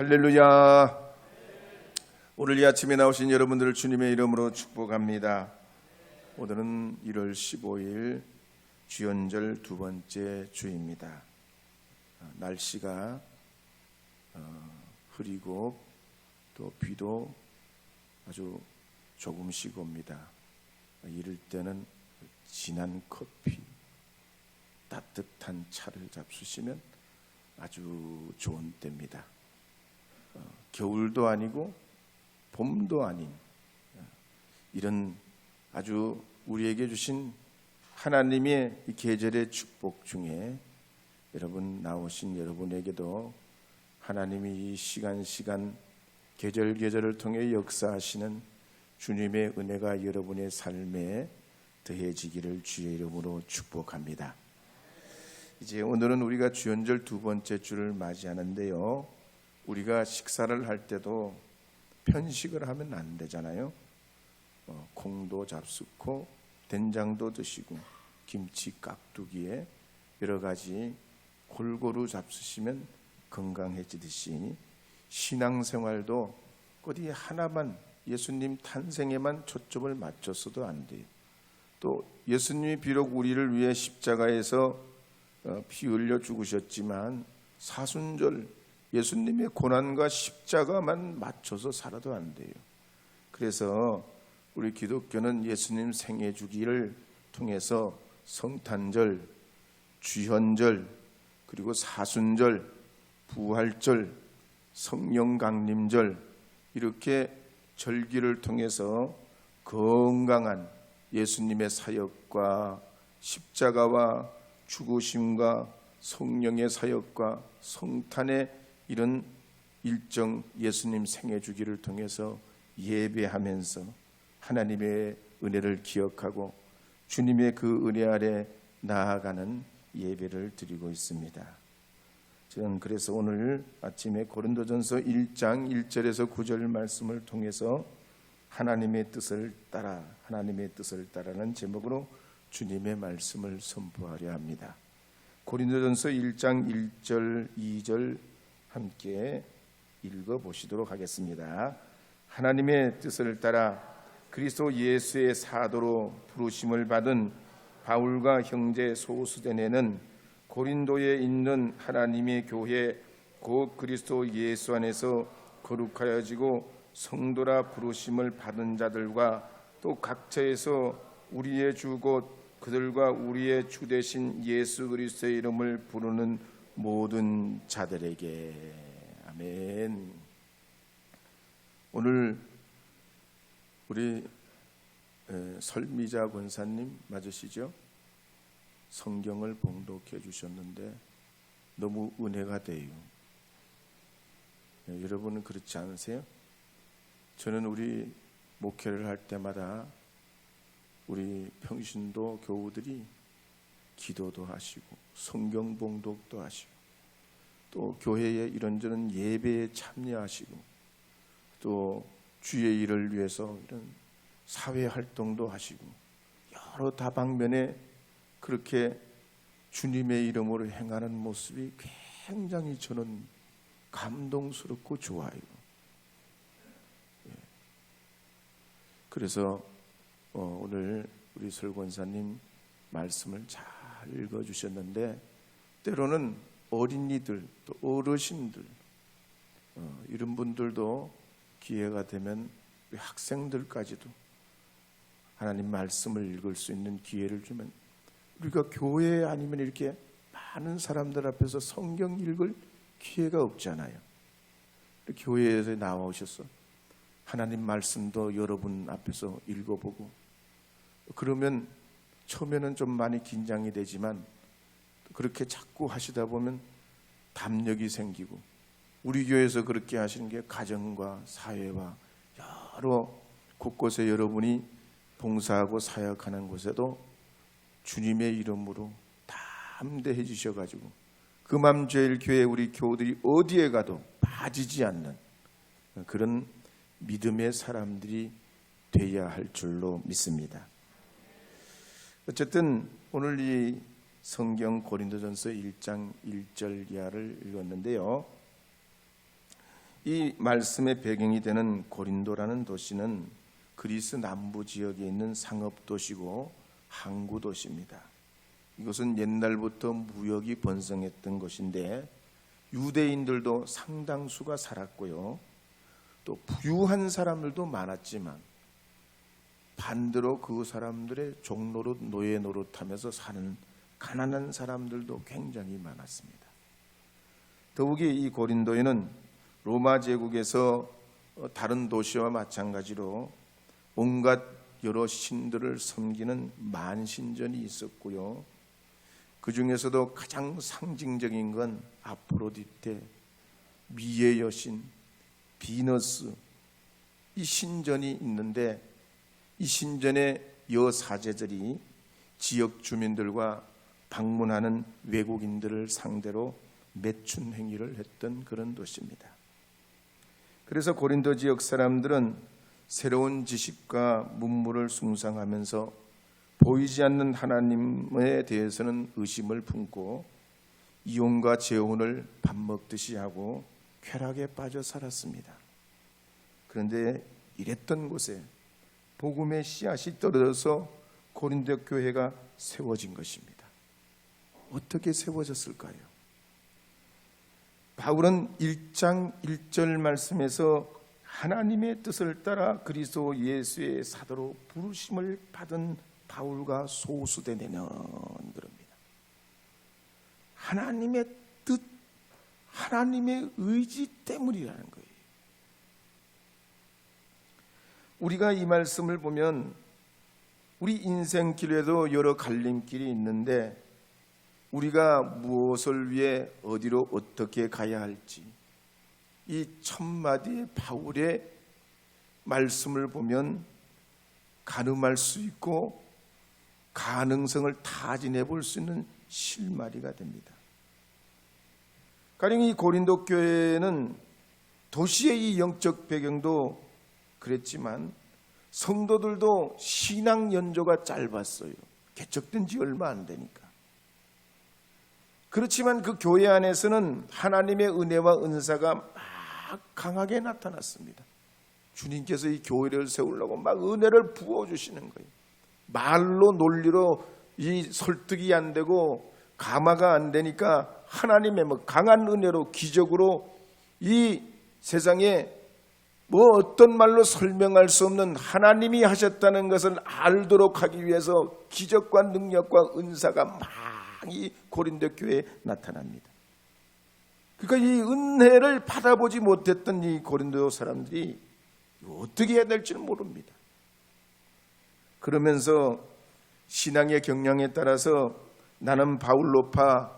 할렐루야. 오늘 이 아침에 나오신 여러분들을 주님의 이름으로 축복합니다. 오늘은 1월 15일 주연절 두 번째 주입니다. 날씨가 흐리고 또 비도 아주 조금씩 옵니다. 이럴 때는 진한 커피, 따뜻한 차를 잡수시면 아주 좋은 때입니다. 겨울도 아니고 봄도 아닌 이런 아주 우리에게 주신 하나님의 이 계절의 축복 중에 여러분 나오신 여러분에게도 하나님이 이 시간 계절을 통해 역사하시는 주님의 은혜가 여러분의 삶에 더해지기를 주의 이름으로 축복합니다. 이제 오늘은 우리가 주연절 두 번째 주를 맞이하는데요, 우리가 식사를 할 때도 편식을 하면 안 되잖아요. 콩도 잡수고 된장도 드시고 김치 깍두기에 여러 가지 골고루 잡수시면 건강해지듯이 신앙생활도 어디 하나만 예수님 탄생에만 초점을 맞춰서도 안 돼요. 또 예수님이 비록 우리를 위해 십자가에서 피 흘려 죽으셨지만 사순절 예수님의 고난과 십자가만 맞춰서 살아도 안 돼요. 그래서 우리 기독교는 예수님 생애 주기를 통해서 성탄절, 주현절, 그리고 사순절, 부활절, 성령 강림절 이렇게 절기를 통해서 건강한 예수님의 사역과 십자가와 죽으심과 성령의 사역과 성탄의 이런 일정 예수님 생애 주기를 통해서 예배하면서 하나님의 은혜를 기억하고 주님의 그 은혜 아래 나아가는 예배를 드리고 있습니다. 저는 그래서 오늘 아침에 고린도전서 1장 1절에서 9절 말씀을 통해서 하나님의 뜻을 따라는 제목으로 주님의 말씀을 선포하려 합니다. 고린도전서 1장 1절 2절 함께 읽어보시도록 하겠습니다. 하나님의 뜻을 따라 그리스도 예수의 사도로 부르심을 받은 바울과 형제 소수대네는 고린도에 있는 하나님의 교회 곧 그리스도 예수 안에서 거룩하여지고 성도라 부르심을 받은 자들과 또 각처에서 우리의 주 곧 그들과 우리의 주 되신 예수 그리스도의 이름을 부르는 모든 자들에게. 아멘. 오늘 우리 설미자 권사님 맞으시죠? 성경을 봉독해 주셨는데 너무 은혜가 돼요. 여러분은 그렇지 않으세요? 저는 우리 목회를 할 때마다 우리 평신도 교우들이 기도도 하시고 성경 봉독도 하시고 또 교회에 이런저런 예배에 참여하시고 또 주의 일을 위해서 이런 사회 활동도 하시고 여러 다방면에 그렇게 주님의 이름으로 행하는 모습이 굉장히 저는 감동스럽고 좋아요. 그래서 오늘 우리 설권사님 말씀을 잘 읽어주셨는데 때로는 어린이들 또 어르신들 이런 분들도 기회가 되면 우리 학생들까지도 하나님 말씀을 읽을 수 있는 기회를 주면 우리가 교회 아니면 이렇게 많은 사람들 앞에서 성경 읽을 기회가 없잖아요. 교회에서 나와오셔서 하나님 말씀도 여러분 앞에서 읽어보고 그러면 처음에는 좀 많이 긴장이 되지만 그렇게 자꾸 하시다 보면 담력이 생기고 우리 교회에서 그렇게 하시는 게 가정과 사회와 여러 곳곳에 여러분이 봉사하고 사역하는 곳에도 주님의 이름으로 담대해 주셔가지고 금암제일교회 우리 교우들이 어디에 가도 빠지지 않는 그런 믿음의 사람들이 되어야 할 줄로 믿습니다. 어쨌든 오늘 이 성경 고린도전서 1장 1절 이하를 읽었는데요, 이 말씀의 배경이 되는 고린도라는 도시는 그리스 남부 지역에 있는 상업 도시고 항구 도시입니다. 이것은 옛날부터 무역이 번성했던 곳인데 유대인들도 상당수가 살았고요. 또 부유한 사람들도 많았지만 반대로 그 사람들의 종노릇 노예 노릇하면서 사는 가난한 사람들도 굉장히 많았습니다. 더욱이 이 고린도에는 로마 제국에서 다른 도시와 마찬가지로 온갖 여러 신들을 섬기는 만신전이 있었고요. 그 중에서도 가장 상징적인 건 아프로디테, 미의 여신, 비너스, 이 신전이 있는데 이 신전의 여사제들이 지역 주민들과 방문하는 외국인들을 상대로 매춘 행위를 했던 그런 도시입니다. 그래서 고린도 지역 사람들은 새로운 지식과 문물을 숭상하면서 보이지 않는 하나님에 대해서는 의심을 품고 이혼과 재혼을 밥 먹듯이 하고 쾌락에 빠져 살았습니다. 그런데 이랬던 곳에 복음의 씨앗이 떨어져서 고린도 교회가 세워진 것입니다. 어떻게 세워졌을까요? 바울은 1장 1절 말씀에서 하나님의 뜻을 따라 그리스도 예수의 사도로 부르심을 받은 바울과 소수되내는 그럽니다. 하나님의 뜻, 하나님의 의지 때문이라는 거예요. 우리가 이 말씀을 보면 우리 인생길에도 여러 갈림길이 있는데 우리가 무엇을 위해 어디로 어떻게 가야 할지 이 첫마디의 바울의 말씀을 보면 가늠할 수 있고 가능성을 타진해 볼 수 있는 실마리가 됩니다. 가령 이 고린도 교회는 도시의 이 영적 배경도 그랬지만 성도들도 신앙 연조가 짧았어요. 개척된 지 얼마 안 되니까. 그렇지만 그 교회 안에서는 하나님의 은혜와 은사가 막 강하게 나타났습니다. 주님께서 이 교회를 세우려고 막 은혜를 부어주시는 거예요. 말로 논리로 이 설득이 안 되고 감화가 안 되니까 하나님의 강한 은혜로 기적으로 이 세상에 어떤 말로 설명할 수 없는 하나님이 하셨다는 것을 알도록 하기 위해서 기적과 능력과 은사가 막 이 고린도 교회에 나타납니다. 그러니까 이 은혜를 받아보지 못했던 이 고린도 사람들이 어떻게 해야 될지는 모릅니다. 그러면서 신앙의 경향에 따라서 나는 바울로파,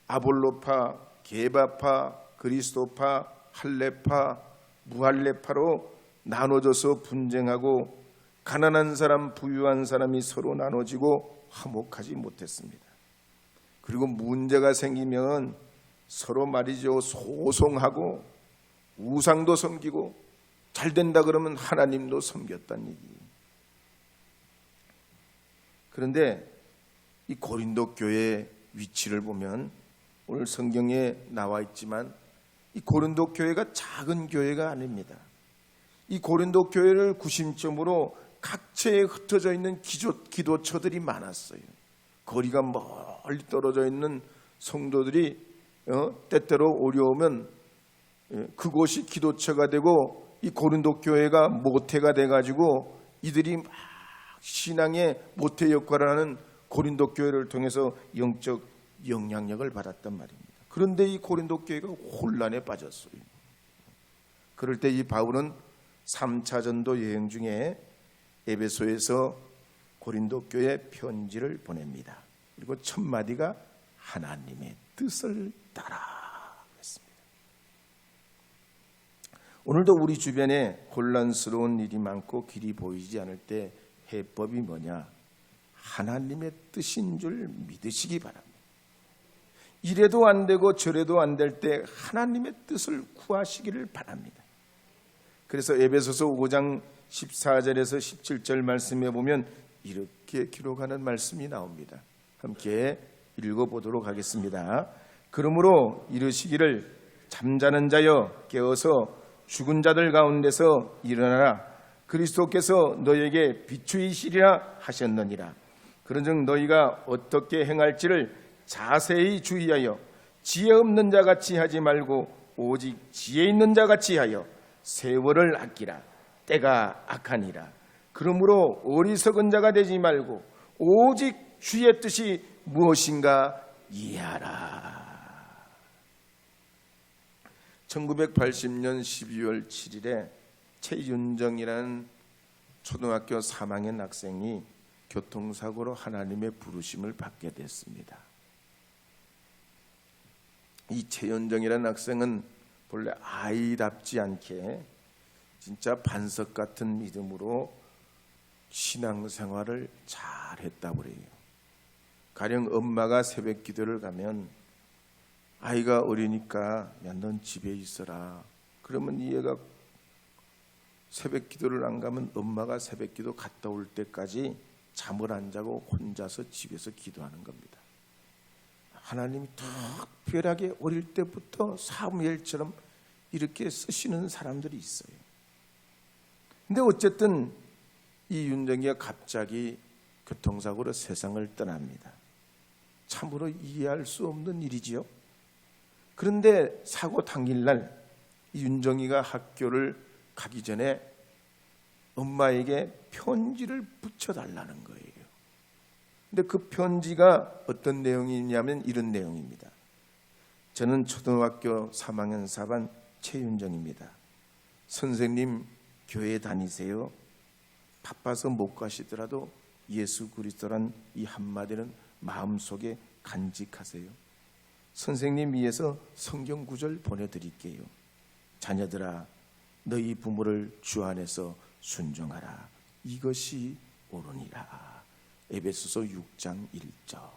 아볼로파, 게바파, 그리스도파, 할레파, 무할레파로 나눠져서 분쟁하고 가난한 사람, 부유한 사람이 서로 나눠지고 화목하지 못했습니다. 그리고 문제가 생기면 서로 말이죠, 소송하고 우상도 섬기고 잘 된다 그러면 하나님도 섬겼다는 얘기예요. 그런데 이 고린도 교회의 위치를 보면 오늘 성경에 나와 있지만 이 고린도 교회가 작은 교회가 아닙니다. 이 고린도 교회를 구심점으로 각처에 흩어져 있는 기도처들이 많았어요. 거리가 멀리 떨어져 있는 성도들이 때때로 오려오면 그곳이 기도처가 되고 이 고린도 교회가 모태가 돼가지고 이들이 막 신앙의 모태 역할을 하는 고린도 교회를 통해서 영적 영향력을 받았단 말입니다. 그런데 이 고린도 교회가 혼란에 빠졌어요. 그럴 때 이 바울은 3차 전도 여행 중에 에베소에서 고린도 교회에 편지를 보냅니다. 그리고 첫 마디가 하나님의 뜻을 따라 했습니다. 오늘도 우리 주변에 혼란스러운 일이 많고 길이 보이지 않을 때 해법이 뭐냐? 하나님의 뜻인 줄 믿으시기 바랍니다. 이래도 안 되고 저래도 안 될 때 하나님의 뜻을 구하시기를 바랍니다. 그래서 에베소서 5장 14절에서 17절 말씀에 보면 이렇게 기록하는 말씀이 나옵니다. 함께 읽어보도록 하겠습니다. 그러므로 이르시기를 잠자는 자여 깨어서 죽은 자들 가운데서 일어나라. 그리스도께서 너에게 비추이시리라 하셨느니라. 그런즉 너희가 어떻게 행할지를 자세히 주의하여 지혜 없는 자같이 하지 말고 오직 지혜 있는 자같이 하여 세월을 아끼라. 때가 악하니라. 그러므로 어리석은 자가 되지 말고 오직 주의 뜻이 무엇인가 이해하라. 1980년 12월 7일에 최윤정이라는 초등학교 3학년 학생이 교통사고로 하나님의 부르심을 받게 됐습니다. 이 최윤정이라는 학생은 본래 아이답지 않게 진짜 반석 같은 믿음으로 신앙생활을 잘했다고 그래요. 가령 엄마가 새벽 기도를 가면 아이가 어리니까 야, 넌 집에 있어라. 그러면 이 애가 새벽 기도를 안 가면 엄마가 새벽 기도 갔다 올 때까지 잠을 안 자고 혼자서 집에서 기도하는 겁니다. 하나님이 특별하게 어릴 때부터 사무엘처럼 이렇게 쓰시는 사람들이 있어요. 근데 어쨌든 이 윤정이가 갑자기 교통사고로 세상을 떠납니다. 참으로 이해할 수 없는 일이지요. 그런데 사고 당일날 이 윤정이가 학교를 가기 전에 엄마에게 편지를 붙여달라는 거예요. 근데 그 편지가 어떤 내용이냐면 이런 내용입니다. 저는 초등학교 3학년 4반 최윤정입니다. 선생님 교회 다니세요? 바빠서 못 가시더라도 예수 그리스도란 이 한마디는 마음속에 간직하세요. 선생님 위해서 성경 구절 보내드릴게요. 자녀들아 너희 부모를 주 안에서 순종하라. 이것이 옳으니라. 에베소서 6장 1절.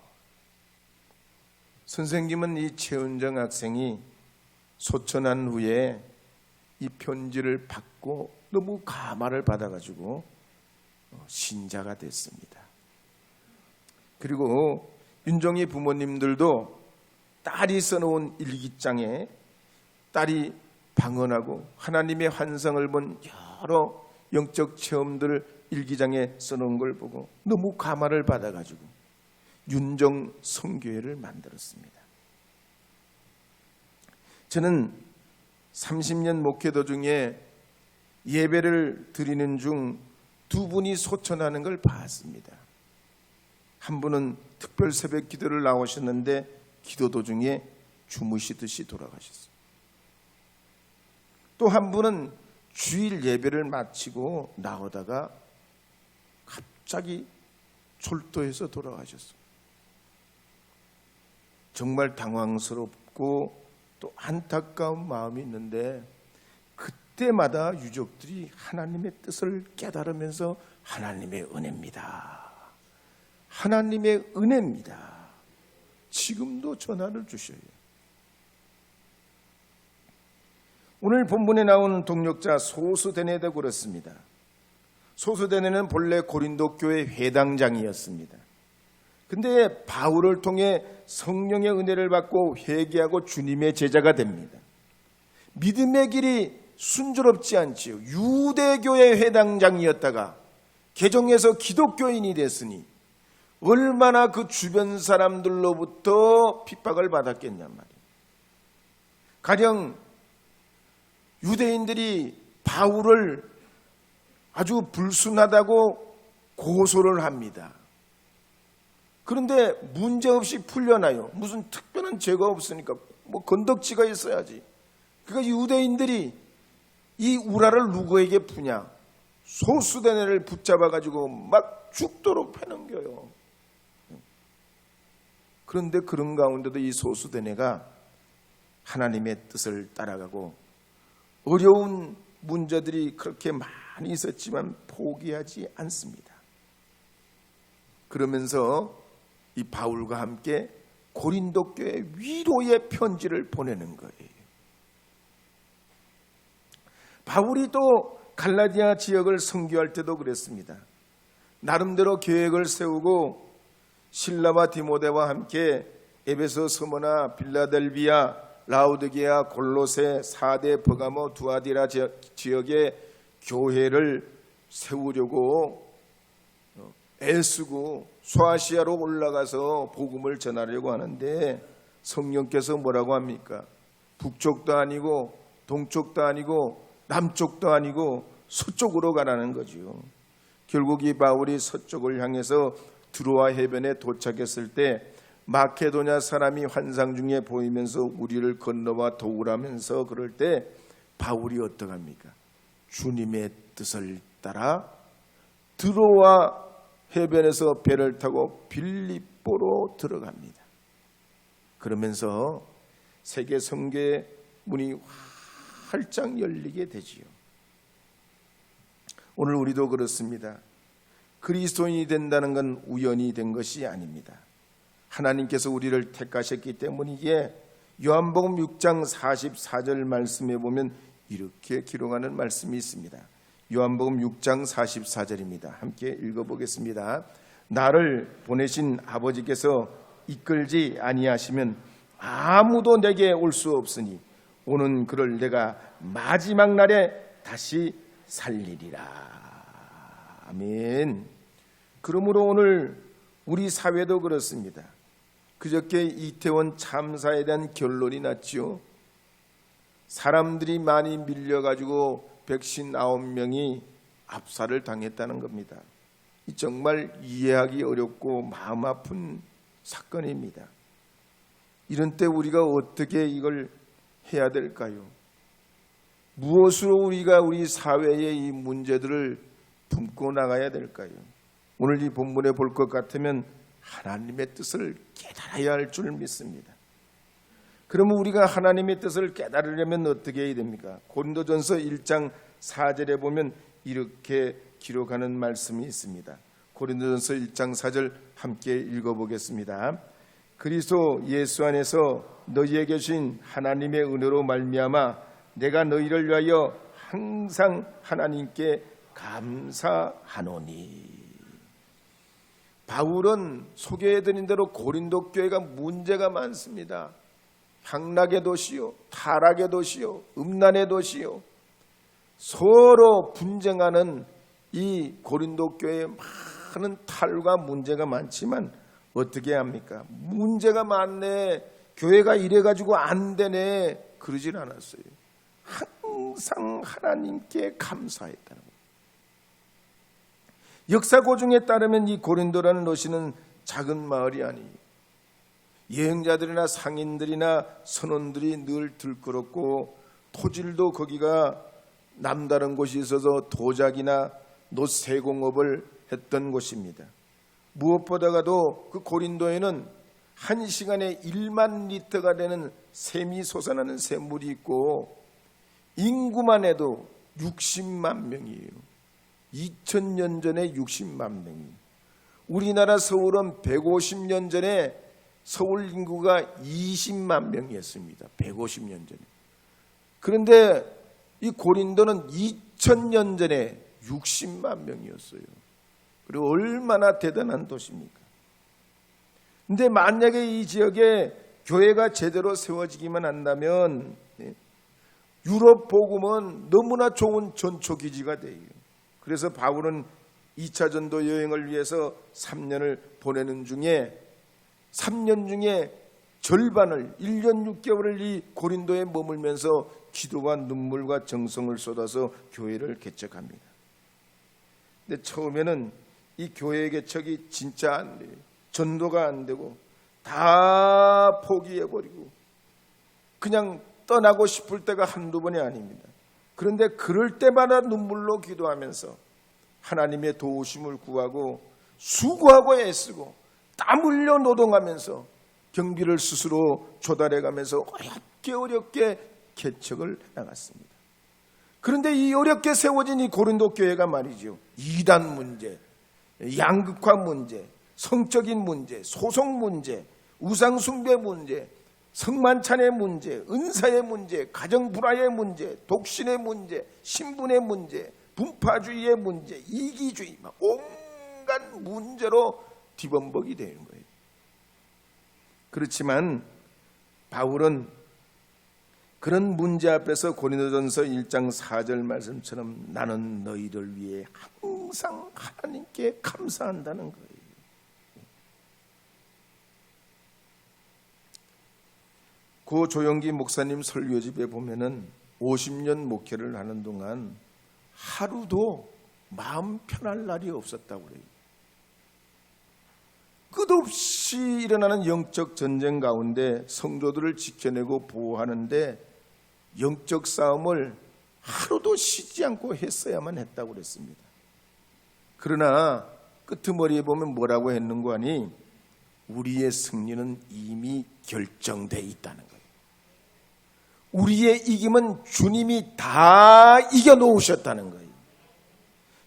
선생님은 이 최은정 학생이 소천한 후에 이 편지를 받고 너무 감화를 받아가지고 신자가 됐습니다. 그리고 윤정이 부모님들도 딸이 써놓은 일기장에 딸이 방언하고 하나님의 환상을 본 여러 영적 체험들을 일기장에 써놓은 걸 보고 너무 감화를 받아가지고 윤정 성교회를 만들었습니다. 저는 30년 목회도 중에 예배를 드리는 중 두 분이 소천하는 걸 봤습니다. 한 분은 특별 새벽 기도를 나오셨는데 기도 도중에 주무시듯이 돌아가셨어요. 또 한 분은 주일 예배를 마치고 나오다가 갑자기 졸도해서 돌아가셨어요. 정말 당황스럽고 또 안타까운 마음이 있는데 그때마다 유족들이 하나님의 뜻을 깨달으면서 하나님의 은혜입니다. 하나님의 은혜입니다. 지금도 전화를 주셔요. 오늘 본문에 나오는 동역자 소수데네도 그렇습니다. 소수데네는 본래 고린도 교회 회당장이었습니다. 근데 바울을 통해 성령의 은혜를 받고 회개하고 주님의 제자가 됩니다. 믿음의 길이 순조롭지 않지요. 유대교회 회당장이었다가 개종해서 기독교인이 됐으니 얼마나 그 주변 사람들로부터 핍박을 받았겠냔 말이에요. 가령 유대인들이 바울을 아주 불순하다고 고소를 합니다. 그런데 문제없이 풀려나요. 무슨 특별한 죄가 없으니까 뭐 건덕지가 있어야지. 그러니까 유대인들이 이 우라를 누구에게 푸냐? 소수데네를 붙잡아가지고 막 죽도록 패넘겨요. 그런데 그런 가운데도 이 소수데네가 하나님의 뜻을 따라가고 어려운 문제들이 그렇게 많이 있었지만 포기하지 않습니다. 그러면서 이 바울과 함께 고린도 교회 위로의 편지를 보내는 거예요. 바울이 또 갈라디아 지역을 선교할 때도 그랬습니다. 나름대로 계획을 세우고 실라와 디모데와 함께 에베소, 스무나, 빌라델비아, 라우디게아, 골로새, 사대, 버가모, 두아디라 지역의 교회를 세우려고 애쓰고 소아시아로 올라가서 복음을 전하려고 하는데 성령께서 뭐라고 합니까? 북쪽도 아니고 동쪽도 아니고 남쪽도 아니고 서쪽으로 가라는 거죠. 결국 이 바울이 서쪽을 향해서 드로아 해변에 도착했을 때 마케도냐 사람이 환상 중에 보이면서 우리를 건너와 도우라면서 그럴 때 바울이 어떡합니까? 주님의 뜻을 따라 드로아 해변에서 배를 타고 빌립보로 들어갑니다. 그러면서 세계 선교의 문이 활짝 열리게 되지요. 오늘 우리도 그렇습니다. 그리스도인이 된다는 건 우연히 된 것이 아닙니다. 하나님께서 우리를 택하셨기 때문이기에 요한복음 6장 44절 말씀에 보면 이렇게 기록하는 말씀이 있습니다. 요한복음 6장 44절입니다. 함께 읽어보겠습니다. 나를 보내신 아버지께서 이끌지 아니하시면 아무도 내게 올 수 없으니 오는 그를 내가 마지막 날에 다시 살리리라. 아멘. 그러므로 오늘 우리 사회도 그렇습니다. 그저께 이태원 참사에 대한 결론이 났지요. 사람들이 많이 밀려가지고 159명이 압살을 당했다는 겁니다. 정말 이해하기 어렵고 마음 아픈 사건입니다. 이런 때 우리가 어떻게 이걸 해야 될까요? 무엇으로 우리가 우리 사회의 이 문제들을 품고 나가야 될까요? 오늘 이 본문에 볼 것 같으면 하나님의 뜻을 깨달아야 할 줄 믿습니다. 그러면 우리가 하나님의 뜻을 깨달으려면 어떻게 해야 됩니까? 고린도전서 1장 4절에 보면 이렇게 기록하는 말씀이 있습니다. 고린도전서 1장 4절 함께 읽어보겠습니다. 그리스도 예수 안에서 너희에게 주신 하나님의 은혜로 말미암아 내가 너희를 위하여 항상 하나님께 감사하노니. 바울은 소개해드린 대로 고린도 교회가 문제가 많습니다. 향락의 도시요, 타락의 도시요, 음란의 도시요. 서로 분쟁하는 이 고린도 교회에 많은 탈과 문제가 많지만 어떻게 합니까? 문제가 많네, 교회가 이래가지고 안 되네, 그러진 않았어요. 항상 하나님께 감사했다는 거예요. 역사 고증에 따르면 이 고린도라는 도시는 작은 마을이 아니에요. 여행자들이나 상인들이나 선원들이 늘 들끓었고 토질도 거기가 남다른 곳이 있어서 도자기나 놋세공업을 했던 곳입니다. 무엇보다가도 그 고린도에는 한 시간에 1만 리터가 되는 샘이 솟아나는 샘물이 있고 인구만 해도 60만 명이에요. 2000년 전에 60만 명이. 우리나라 서울은 150년 전에 서울 인구가 20만 명이었습니다. 150년 전에. 그런데 이 고린도는 2000년 전에 60만 명이었어요. 그리고 얼마나 대단한 도시입니까? 근데 만약에 이 지역에 교회가 제대로 세워지기만 한다면 유럽 복음은 너무나 좋은 전초기지가 돼요. 그래서 바울은 2차 전도 여행을 위해서 3년을 보내는 중에 3년 중에 절반을 1년 6개월을 이 고린도에 머물면서 기도와 눈물과 정성을 쏟아서 교회를 개척합니다. 근데 처음에는 이 교회 개척이 진짜 안 돼요. 전도가 안 되고 다 포기해버리고 그냥 떠나고 싶을 때가 한두 번이 아닙니다. 그런데 그럴 때마다 눈물로 기도하면서 하나님의 도우심을 구하고 수고하고 애쓰고 땀 흘려 노동하면서 경비를 스스로 조달해가면서 어렵게 개척을 나갔습니다. 그런데 이 어렵게 세워진 이 고린도 교회가 말이죠. 이단 문제, 양극화 문제, 성적인 문제, 소송 문제, 우상숭배 문제, 성만찬의 문제, 은사의 문제, 가정불화의 문제, 독신의 문제, 신분의 문제, 분파주의의 문제, 이기주의, 온갖 문제로 뒤범벅이 되는 거예요. 그렇지만 바울은 그런 문제 앞에서 고린도전서 1장 4절 말씀처럼 나는 너희를 위해 항상 하나님께 감사한다는 거예요. 고 조영기 목사님 설교집에 보면은 50년 목회를 하는 동안 하루도 마음 편할 날이 없었다고 그래요. 끝없이 일어나는 영적 전쟁 가운데 성도들을 지켜내고 보호하는데 영적 싸움을 하루도 쉬지 않고 했어야만 했다고 그랬습니다. 그러나 끄트머리에 보면 뭐라고 했는고 하니 우리의 승리는 이미 결정되어 있다는 거예요. 우리의 이김은 주님이 다 이겨놓으셨다는 거예요.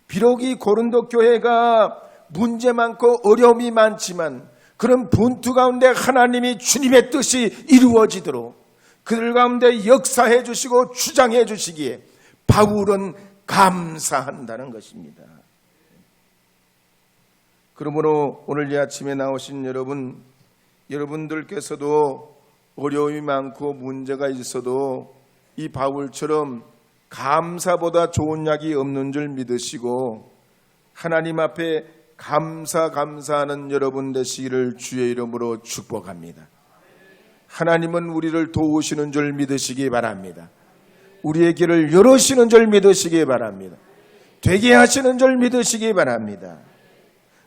비록 이 고린도 교회가 문제 많고 어려움이 많지만 그런 분투 가운데 하나님이 주님의 뜻이 이루어지도록 그들 가운데 역사해 주시고 주장해 주시기에 바울은 감사한다는 것입니다. 그러므로 오늘 이 아침에 나오신 여러분들께서도 어려움이 많고 문제가 있어도 이 바울처럼 감사보다 좋은 약이 없는 줄 믿으시고 하나님 앞에 감사하는 여러분 되시기를 주의 이름으로 축복합니다. 하나님은 우리를 도우시는 줄 믿으시기 바랍니다. 우리의 길을 열으시는 줄 믿으시기 바랍니다. 되게 하시는 줄 믿으시기 바랍니다.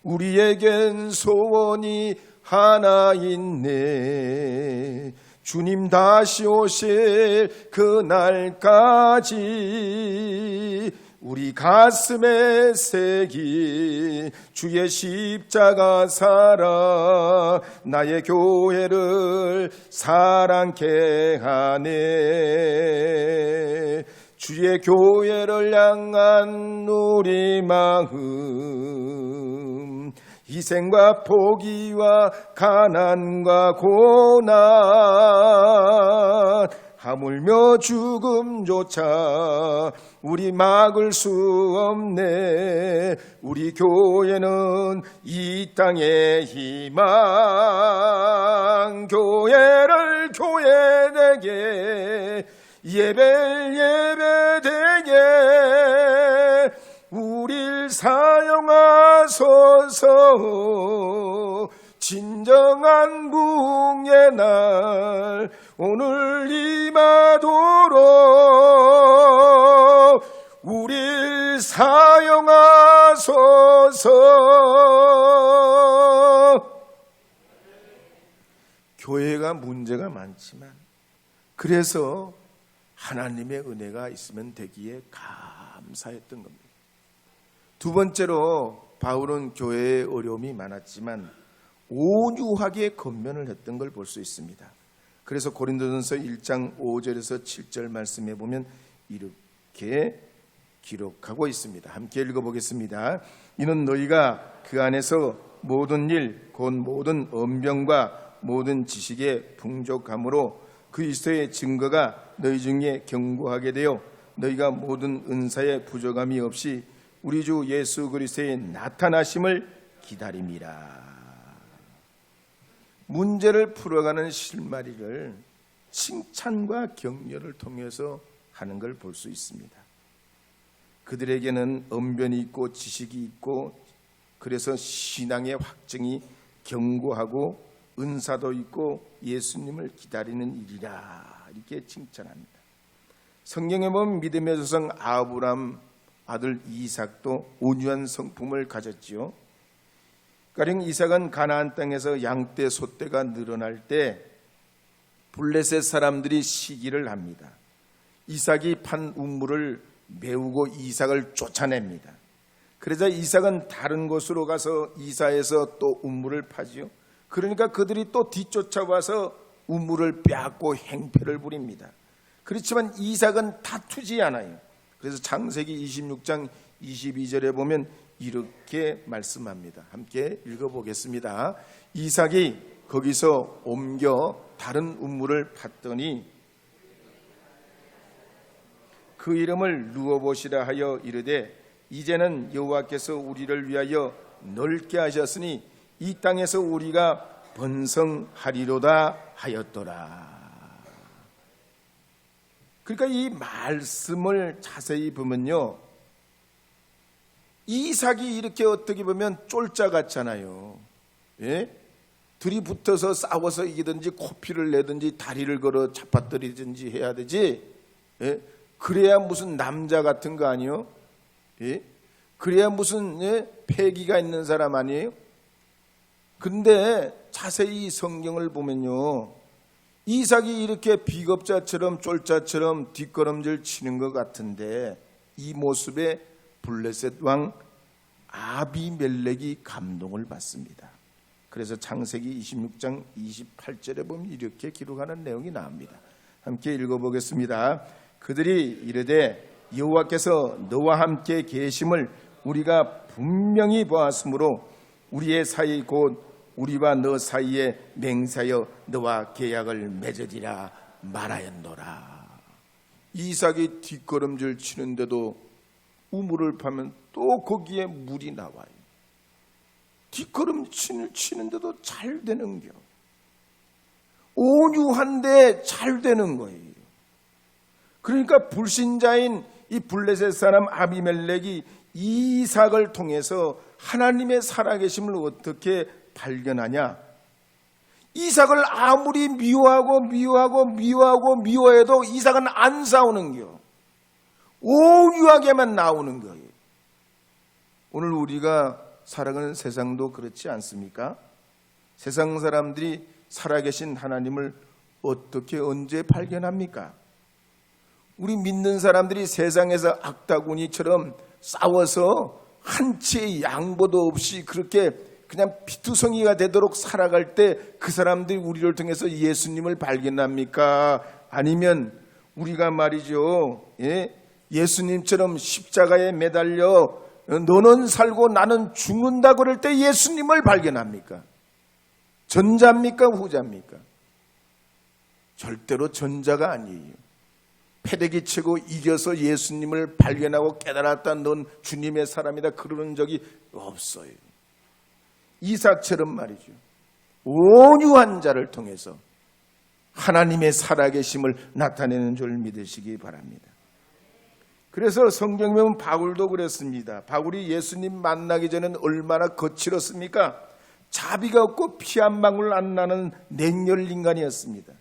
우리에겐 소원이 하나 있네. 주님 다시 오실 그날까지 우리 가슴에 새긴 주의 십자가 사랑 나의 교회를 사랑케 하네. 주의 교회를 향한 우리 마음 희생과 포기와 가난과 고난 하물며 죽음조차 우리 막을 수 없네. 우리 교회는 이 땅의 희망 교회를 교회되게 예배되게 우릴 사용하소서. 진정한 부흥의 날 오늘 임하도록 우릴 사용하소서. 교회가 문제가 많지만 그래서 하나님의 은혜가 있으면 되기에 감사했던 겁니다. 두 번째로 바울은 교회에 어려움이 많았지만 온유하게 권면을 했던 걸 볼 수 있습니다. 그래서 고린도전서 1장 5절에서 7절 말씀해 보면 이렇게 기록하고 있습니다. 함께 읽어보겠습니다. 이는 너희가 그 안에서 모든 일 곧 모든 언변과 모든 지식에 풍족함으로 그리스도의 증거가 너희 중에 견고하게 되어 너희가 모든 은사에 부족함이 없이 우리 주 예수 그리스도의 나타나심을 기다림이라. 문제를 풀어가는 실마리를 칭찬과 격려를 통해서 하는 걸 볼 수 있습니다. 그들에게는 언변이 있고 지식이 있고 그래서 신앙의 확증이 견고하고 은사도 있고 예수님을 기다리는 일이라 이렇게 칭찬합니다. 성경에 보면 믿음의 조상 아브람 아들 이삭도 온유한 성품을 가졌지요. 가령 이삭은 가나안 땅에서 양떼 소떼가 늘어날 때 블레셋 사람들이 시기를 합니다. 이삭이 판 우물을 메우고 이삭을 쫓아냅니다. 그러자 이삭은 다른 곳으로 가서 이사해서 또 우물을 파지요. 그러니까 그들이 또 뒤쫓아와서 우물을 빼앗고 행패를 부립니다. 그렇지만 이삭은 다투지 않아요. 그래서 창세기 26장 22절에 보면 이렇게 말씀합니다. 함께 읽어보겠습니다. 이삭이 거기서 옮겨 다른 우물을 팠더니 그 이름을 루어봇이라 하여 이르되 이제는 여호와께서 우리를 위하여 넓게 하셨으니 이 땅에서 우리가 번성하리로다 하였더라. 그러니까 이 말씀을 자세히 보면요, 이삭이 이렇게 어떻게 보면 쫄자 같잖아요. 예? 들이붙어서 싸워서 이기든지 코피를 내든지 다리를 걸어 잡아뜨리든지 해야 되지. 예? 그래야 무슨 남자 같은 거 아니에요? 예? 그래야 무슨 패기가 있는 사람 아니에요? 근데 자세히 성경을 보면요, 이삭이 이렇게 비겁자처럼 쫄자처럼 뒷걸음질 치는 것 같은데 이 모습에 블레셋 왕 아비멜렉이 감동을 받습니다. 그래서 창세기 26장 28절에 보면 이렇게 기록하는 내용이 나옵니다. 함께 읽어보겠습니다. 그들이 이르되 여호와께서 너와 함께 계심을 우리가 분명히 보았으므로 우리의 사이 곧 우리와 너 사이에 맹세하여 너와 계약을 맺으리라 말하였노라. 이삭이 뒷걸음질 치는데도 우물을 파면 또 거기에 물이 나와요. 뒷걸음질 치는데도 잘 되는겨. 온유한데 잘 되는 거예요. 그러니까 불신자인 이 블레셋 사람 아비멜렉이 이삭을 통해서 하나님의 살아계심을 어떻게 발견하냐? 이삭을 아무리 미워해도 이삭은 안 싸우는겨. 온유하게만 나오는 거예요. 오늘 우리가 살아가는 세상도 그렇지 않습니까? 세상 사람들이 살아계신 하나님을 어떻게 언제 발견합니까? 우리 믿는 사람들이 세상에서 악다구니처럼 싸워서 한치의 양보도 없이 그렇게 그냥 피투성이가 되도록 살아갈 때 그 사람들이 우리를 통해서 예수님을 발견합니까? 아니면 우리가 말이죠, 예수님처럼 십자가에 매달려 너는 살고 나는 죽는다 그럴 때 예수님을 발견합니까? 전자입니까? 후자입니까? 절대로 전자가 아니에요. 패대기 치고 이겨서 예수님을 발견하고 깨달았다, 넌 주님의 사람이다 그러는 적이 없어요. 이삭처럼 말이죠, 온유한 자를 통해서 하나님의 살아계심을 나타내는 줄 믿으시기 바랍니다. 그래서 성경에 보면 바울도 그랬습니다. 바울이 예수님 만나기 전에는 얼마나 거칠었습니까? 자비가 없고 피 한 방울 안 나는 냉혈 인간이었습니다.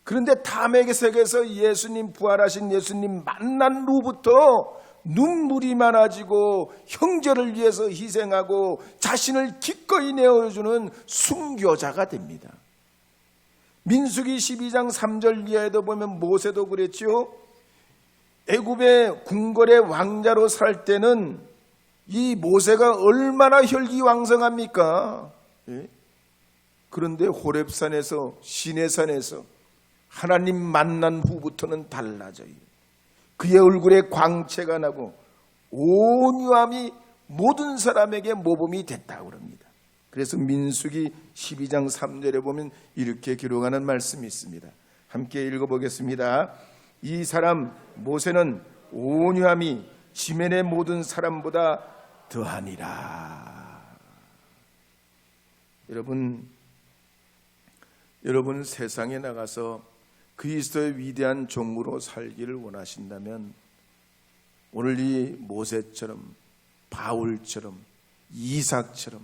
그런데 탐욕의 세계에서 예수님, 부활하신 예수님 만난 후부터 눈물이 많아지고 형제를 위해서 희생하고 자신을 기꺼이 내어주는 순교자가 됩니다. 민수기 12장 3절 이하에도 보면 모세도 그랬지요. 애굽의 궁궐의 왕자로 살 때는 이 모세가 얼마나 혈기왕성합니까? 그런데 호렙산에서, 시내산에서 하나님 만난 후부터는 달라져요. 그의 얼굴에 광채가 나고 온유함이 모든 사람에게 모범이 됐다고 합니다. 그래서 민수기 12장 3절에 보면 이렇게 기록하는 말씀이 있습니다. 함께 읽어보겠습니다. 이 사람 모세는 온유함이 지면의 모든 사람보다 더하니라. 여러분 세상에 나가서 그리스도의 위대한 종으로 살기를 원하신다면 오늘 이 모세처럼, 바울처럼, 이삭처럼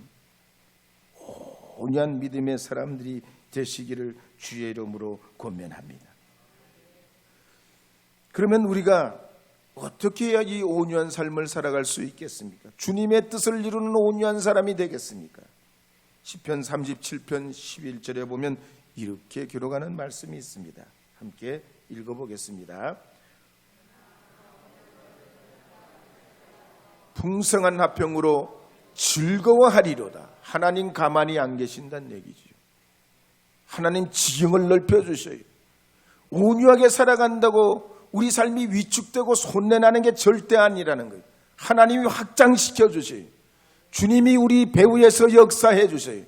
온유한 믿음의 사람들이 되시기를 주의 이름으로 권면합니다. 그러면 우리가 어떻게 해야 이 온유한 삶을 살아갈 수 있겠습니까? 주님의 뜻을 이루는 온유한 사람이 되겠습니까? 시편 37편 11절에 보면 이렇게 기록하는 말씀이 있습니다. 함께 읽어보겠습니다. 풍성한 화평으로 즐거워하리로다. 하나님 가만히 안 계신다는 얘기죠. 하나님 지경을 넓혀주셔요. 온유하게 살아간다고 우리 삶이 위축되고 손해나는 게 절대 아니라는 거예요. 하나님이 확장시켜 주셔요. 주님이 우리 배후에서 역사해 주셔요.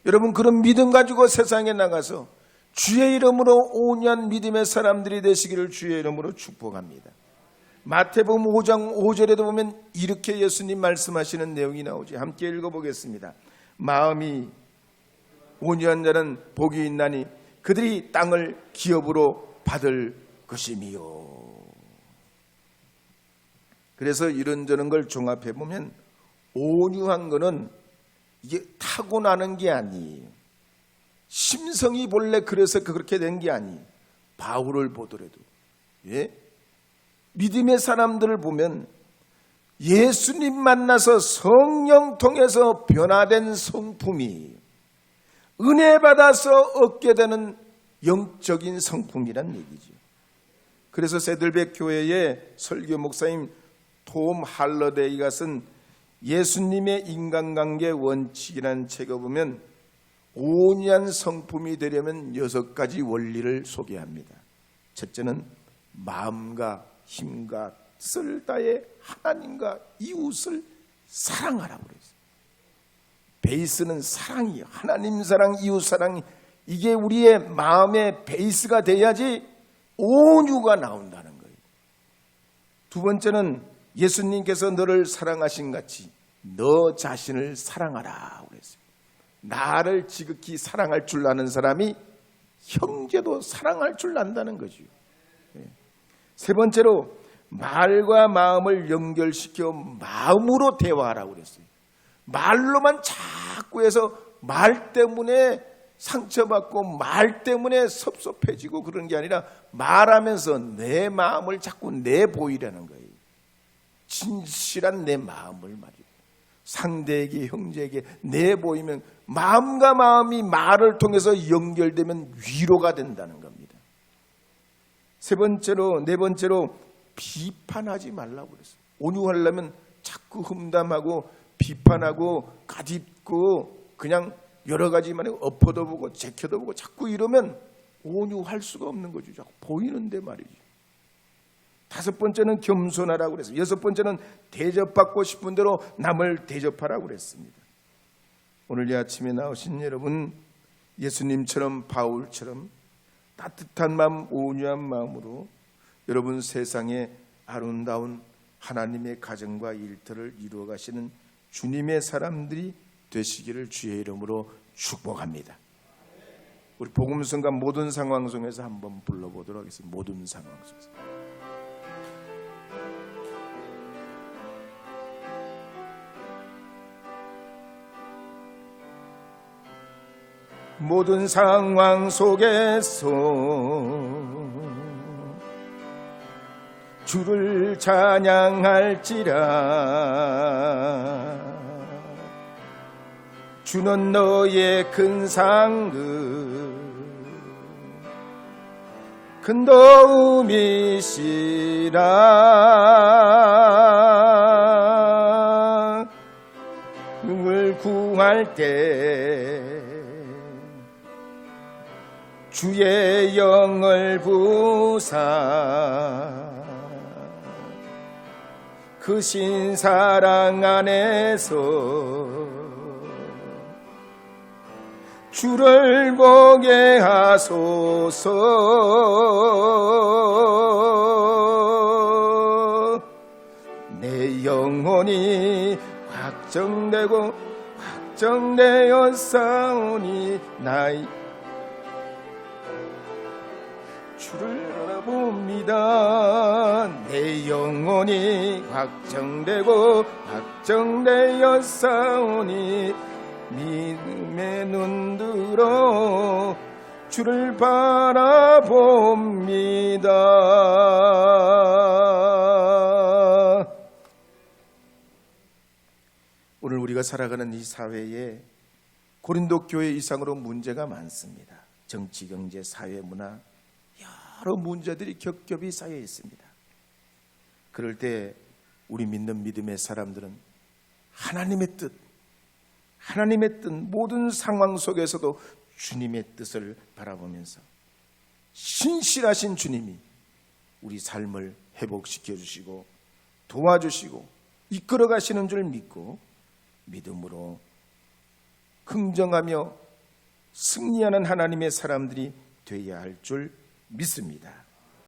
여러분 그런 믿음 가지고 세상에 나가서 주의 이름으로 온유한 믿음의 사람들이 되시기를 주의 이름으로 축복합니다. 마태복음 5장 5절에도 보면 이렇게 예수님 말씀하시는 내용이 나오죠. 함께 읽어보겠습니다. 마음이 온유한 자는 복이 있나니 그들이 땅을 기업으로 받을 것임이요. 그래서 이런저런 걸 종합해 보면 온유한 거는 이게 타고나는 게 아니에요. 심성이 본래 그래서 그렇게 된 게 아니에요. 바울을 보더라도 믿음의 사람들을 보면 예수님 만나서 성령 통해서 변화된 성품이 은혜 받아서 얻게 되는 영적인 성품이란 얘기죠. 그래서 세들백 교회의 설교 목사님 톰 할러데이가 쓴 예수님의 인간관계 원칙이라는 책에 보면 온유한 성품이 되려면 6가지 원리를 소개합니다. 첫째는 마음과 힘과 뜻을 다해 하나님과 이웃을 사랑하라고 그랬어요. 베이스는 사랑이에요. 하나님 사랑, 이웃 사랑, 이게 우리의 마음의 베이스가 돼야지 온유가 나온다는 거예요. 두 번째는 예수님께서 너를 사랑하신 같이 너 자신을 사랑하라 그랬어요. 나를 지극히 사랑할 줄 아는 사람이 형제도 사랑할 줄 안다는 거죠. 세 번째로 말과 마음을 연결시켜 마음으로 대화하라고 그랬어요. 말로만 자꾸 해서 말 때문에 상처받고 말 때문에 섭섭해지고 그런 게 아니라 말하면서 내 마음을 자꾸 내보이라는 거예요. 진실한 내 마음을 말이에요. 상대에게 형제에게 내보이면 마음과 마음이 말을 통해서 연결되면 위로가 된다는 겁니다. 네 번째로 비판하지 말라고 그랬어요. 온유하려면 자꾸 험담하고 비판하고 가짓고 그냥 여러 가지만 엎어도 보고 제켜도 보고 자꾸 이러면 온유할 수가 없는 거죠. 자꾸 보이는데 말이죠. 다섯 번째는 겸손하라고 그랬어요. 여섯 번째는 대접받고 싶은 대로 남을 대접하라고 그랬습니다. 오늘 이 아침에 나오신 여러분, 예수님처럼 바울처럼 따뜻한 마음, 온유한 마음으로 여러분 세상에 아름다운 하나님의 가정과 일터를 이루어 가시는 주님의 사람들이 되시기를 주의 이름으로 축복합니다. 우리 복음성가 모든 상황 속에서 한번 불러보도록 하겠습니다. 모든 상황 속에서. 모든 상황 속에서 주를 찬양할지라. 주는 너의 큰 상급 큰 도움이시라. 능을 구할 때 주의 영을 부사 그 신사랑 안에서 주를 보게 하소서. 내 영혼이 확정되고 확정되어 싸우니 나의 주를 알아봅니다. 내 영혼이 확정되고 확정되어 싸우니 믿음의 눈 들어 주를 바라봅니다. 오늘 우리가 살아가는 이 사회에 고린도 교회 이상으로 문제가 많습니다. 정치, 경제, 사회, 문화 여러 문제들이 겹겹이 쌓여 있습니다. 그럴 때 우리 믿는 믿음의 사람들은 하나님의 뜻 모든 상황 속에서도 주님의 뜻을 바라보면서 신실하신 주님이 우리 삶을 회복시켜 주시고 도와주시고 이끌어 가시는 줄 믿고 믿음으로 긍정하며 승리하는 하나님의 사람들이 되어야 할 줄 믿습니다.